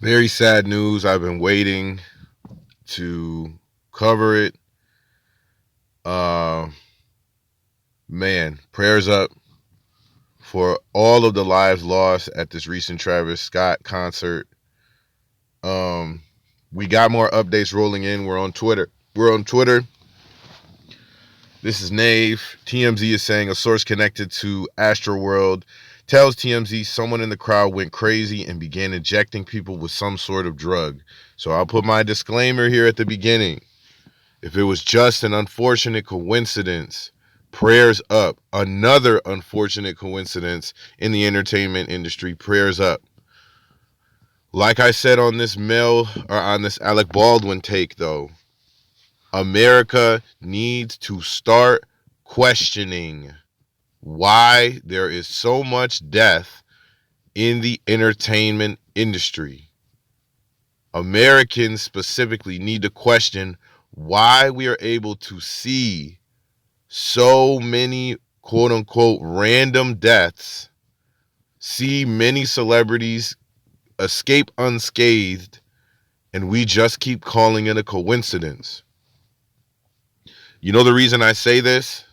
Very sad news. I've been waiting to cover it. Uh, Man, prayers up for all of the lives lost at this recent Travis Scott concert. Um, we got more updates rolling in. We're on Twitter. This is Nave. TMZ is saying a source connected to Astroworld tells TMZ someone in the crowd went crazy and began injecting people with some sort of drug. So I'll put my disclaimer here at the beginning. If it was just an unfortunate coincidence, prayers up. Another unfortunate coincidence in the entertainment industry, prayers up. Like I said on this Alec Baldwin take, though, America needs to start questioning why there is so much death in the entertainment industry. Americans specifically need to question why we are able to see so many quote unquote random deaths, see many celebrities escape unscathed, and we just keep calling it a coincidence. You know the reason I say this?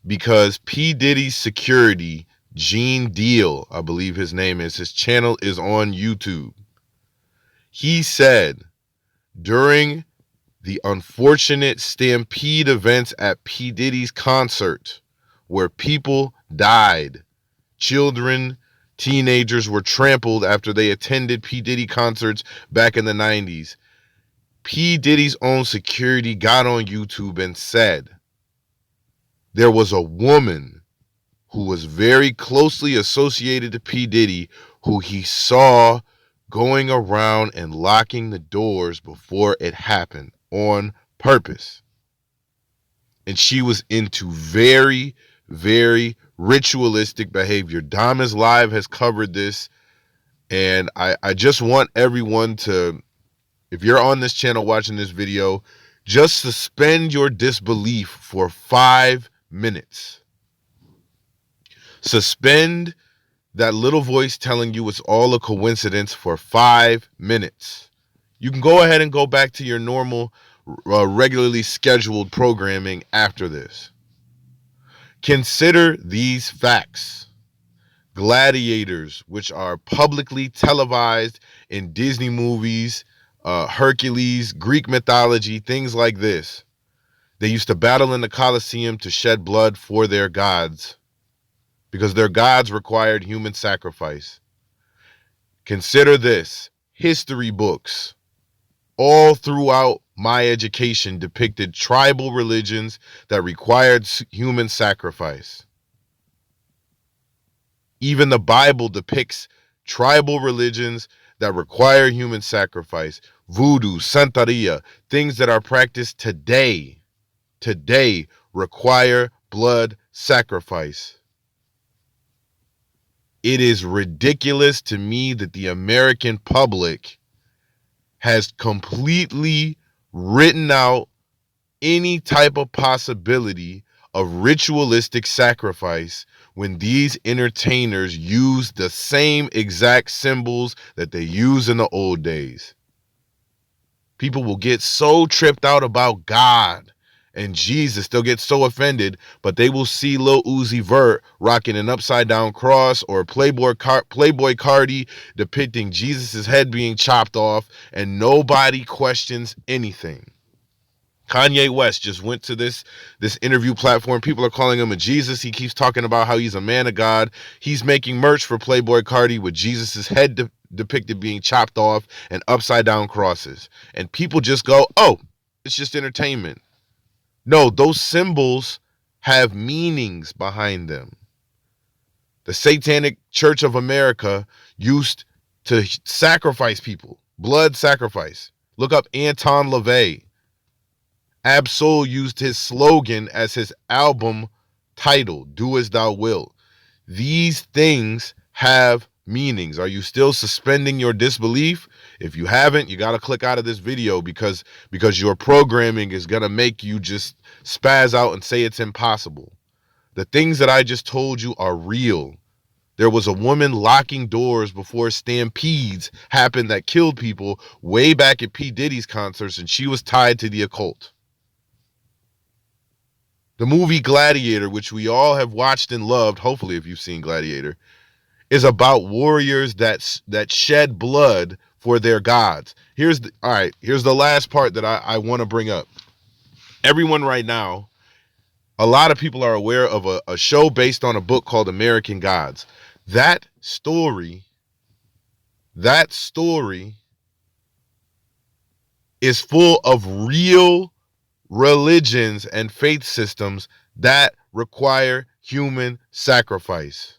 Because P. Diddy's security, Gene Deal, I believe his name is, his channel is on YouTube. He said during the unfortunate stampede events at P. Diddy's concert, where people died, children, teenagers were trampled after they attended P. Diddy concerts back in the 90s. P. Diddy's own security got on YouTube and said there was a woman who was very closely associated to P. Diddy who he saw going around and locking the doors before it happened on purpose. And she was into very, very ritualistic behavior. Damas Live has covered this. And I just want everyone to, if you're on this channel watching this video, just suspend your disbelief for 5 minutes. Suspend that little voice telling you it's all a coincidence for 5 minutes. You can go ahead and go back to your normal, regularly scheduled programming after this. Consider these facts. Gladiators, which are publicly televised in Disney movies, Hercules, Greek mythology, things like this. They used to battle in the Colosseum to shed blood for their gods because their gods required human sacrifice. Consider this. History books all throughout my education depicted tribal religions that required human sacrifice. Even the Bible depicts tribal religions that require human sacrifice. Voodoo, Santeria, things that are practiced today require blood sacrifice. It is ridiculous to me that the American public has completely written out any type of possibility of ritualistic sacrifice when these entertainers use the same exact symbols that they use in the old days. People will get so tripped out about God and Jesus, they'll get so offended, but they will see Lil Uzi Vert rocking an upside down cross, or Playboy Cardi depicting Jesus' head being chopped off, and nobody questions anything. Kanye West just went to this interview platform. People are calling him a Jesus. He keeps talking about how he's a man of God. He's making merch for Playboy Cardi with Jesus' head depicted being chopped off and upside down crosses. And people just go, oh, it's just entertainment. No, those symbols have meanings behind them. The Satanic Church of America used to sacrifice people, blood sacrifice. Look up Anton LaVey. Absol used his slogan as his album title, Do As Thou Wilt. These things have meanings. Are you still suspending your disbelief? If you haven't, you got to click out of this video because your programming is going to make you just spaz out and say it's impossible. The things that I just told you are real. There was a woman locking doors before stampedes happened that killed people way back at P. Diddy's concerts, and she was tied to the occult. The movie Gladiator, which we all have watched and loved, hopefully if you've seen Gladiator, is about warriors that shed blood for their gods. Here's the last part that I want to bring up. Everyone right now, a lot of people are aware of a show based on a book called American Gods. That story is full of real religions and faith systems that require human sacrifice.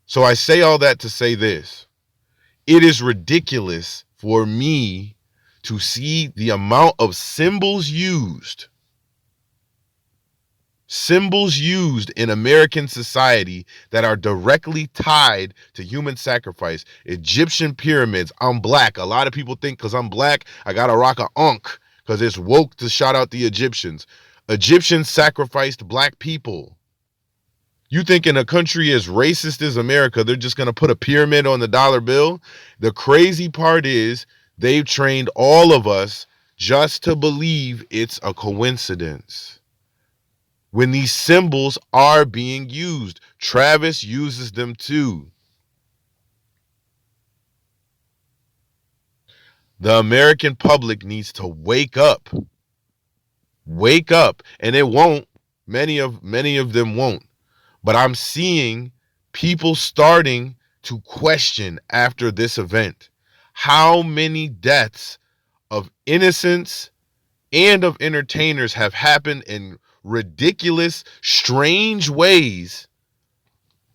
So I say all that to say this. It is ridiculous for me to see the amount of symbols used in American society that are directly tied to human sacrifice. Egyptian pyramids. I'm black. A lot of people think because I'm black, I gotta rock a Ankh because it's woke to shout out the Egyptians. Egyptians sacrificed black people. You think in a country as racist as America, they're just going to put a pyramid on the dollar bill? The crazy part is they've trained all of us just to believe it's a coincidence. When these symbols are being used, Travis uses them too. The American public needs to wake up. Wake up, and it won't. Many of them won't. But I'm seeing people starting to question after this event how many deaths of innocents and of entertainers have happened in ridiculous, strange ways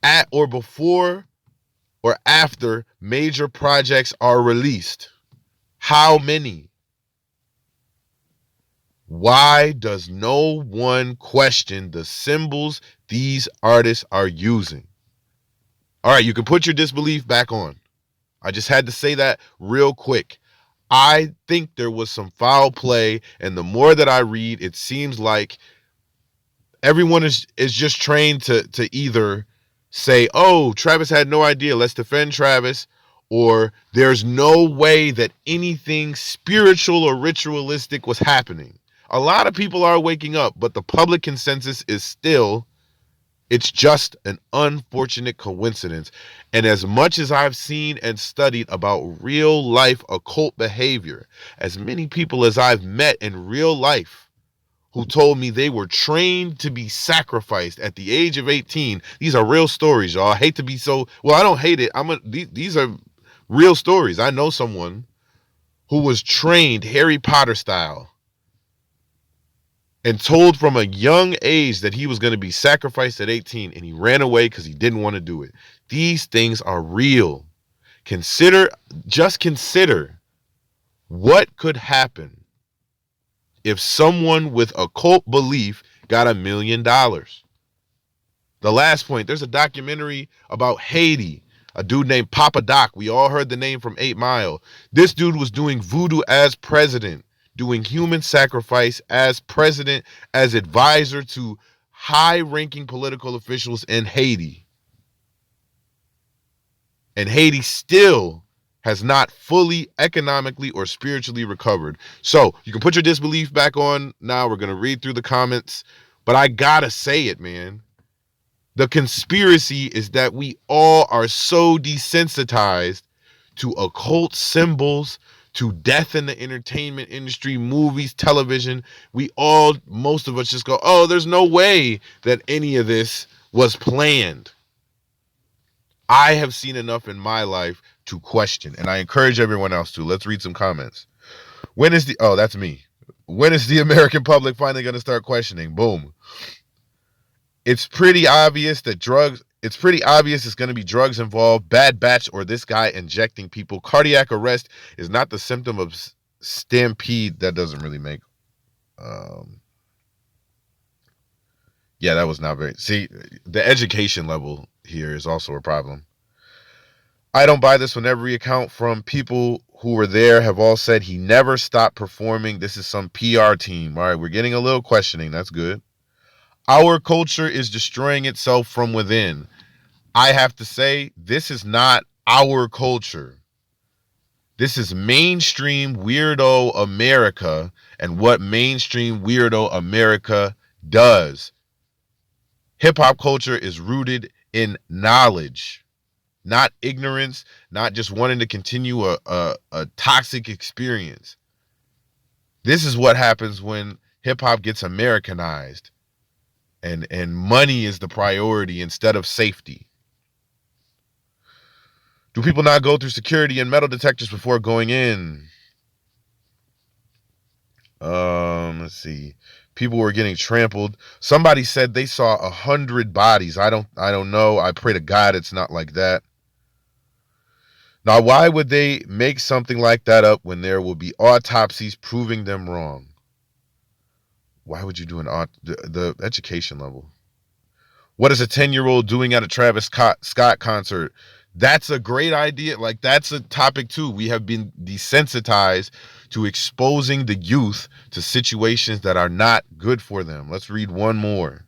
at or before or after major projects are released. How many? Why does no one question the symbols these artists are using? All right, you can put your disbelief back on. I just had to say that real quick. I think there was some foul play, and the more that I read, it seems like everyone is just trained to either say, oh, Travis had no idea, let's defend Travis, or there's no way that anything spiritual or ritualistic was happening. A lot of people are waking up, but the public consensus is still, it's just an unfortunate coincidence. And as much as I've seen and studied about real life occult behavior, as many people as I've met in real life who told me they were trained to be sacrificed at the age of 18. These are real stories, y'all. I hate to be so, well, I don't hate it. These are real stories. I know someone who was trained Harry Potter style and told from a young age that he was going to be sacrificed at 18, and he ran away because he didn't want to do it. These things are real. Just consider what could happen if someone with occult belief got $1 million. The last point, there's a documentary about Haiti, a dude named Papa Doc. We all heard the name from 8 Mile. This dude was doing voodoo as president, doing human sacrifice as president, as advisor to high-ranking political officials in Haiti. And Haiti still has not fully economically or spiritually recovered. So you can put your disbelief back on now. We're going to read through the comments, but I gotta say it, man. The conspiracy is that we all are so desensitized to occult symbols, to death in the entertainment industry, movies, television. Most of us just go, oh, there's no way that any of this was planned. I have seen enough in my life to question, and I encourage everyone else to. Let's read some comments. That's me. When is the American public finally going to start questioning? Boom. It's pretty obvious it's going to be drugs involved, bad batch, or this guy injecting people. Cardiac arrest is not the symptom of stampede. That doesn't really make, yeah, that was not very, see, the education level here is also a problem. I don't buy this. When every account from people who were there have all said he never stopped performing. This is some PR team. All right, we're getting a little questioning. That's good. Our culture is destroying itself from within. I have to say, this is not our culture. This is mainstream weirdo America and what mainstream weirdo America does. Hip hop culture is rooted in knowledge, not ignorance, not just wanting to continue a toxic experience. This is what happens when hip hop gets Americanized and money is the priority instead of safety. Do people not go through security and metal detectors before going in? Let's see. People were getting trampled. Somebody said they saw 100 bodies. I don't know. I pray to God it's not like that. Now, why would they make something like that up when there will be autopsies proving them wrong? Why would you do the education level? What is a 10-year-old doing at a Travis Scott concert? That's a great idea. Like, that's a topic too. We have been desensitized to exposing the youth to situations that are not good for them. Let's read one more.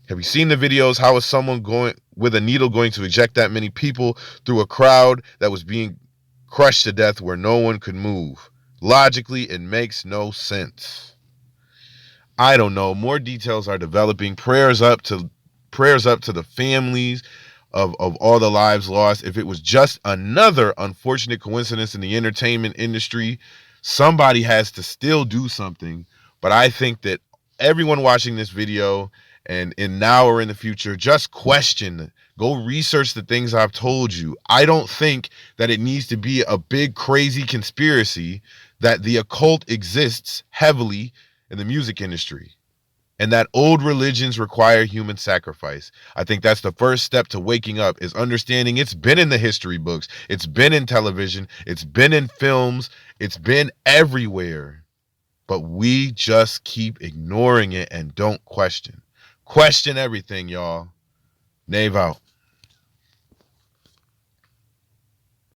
Have you seen the videos? How is someone going with a needle going to eject that many people through a crowd that was being crushed to death where no one could move? Logically, it makes no sense. I don't know. More details are developing. Prayers up to the families of all the lives lost. If it was just another unfortunate coincidence in the entertainment industry, somebody has to still do something. But I think that everyone watching this video and in now or in the future, just question, go research the things I've told you. I don't think that it needs to be a big crazy conspiracy that the occult exists heavily in the music industry and that old religions require human sacrifice. I think that's the first step to waking up, is understanding it's been in the history books, it's been in television, it's been in films, it's been everywhere. But we just keep ignoring it and don't question. Question everything, y'all. Nave out.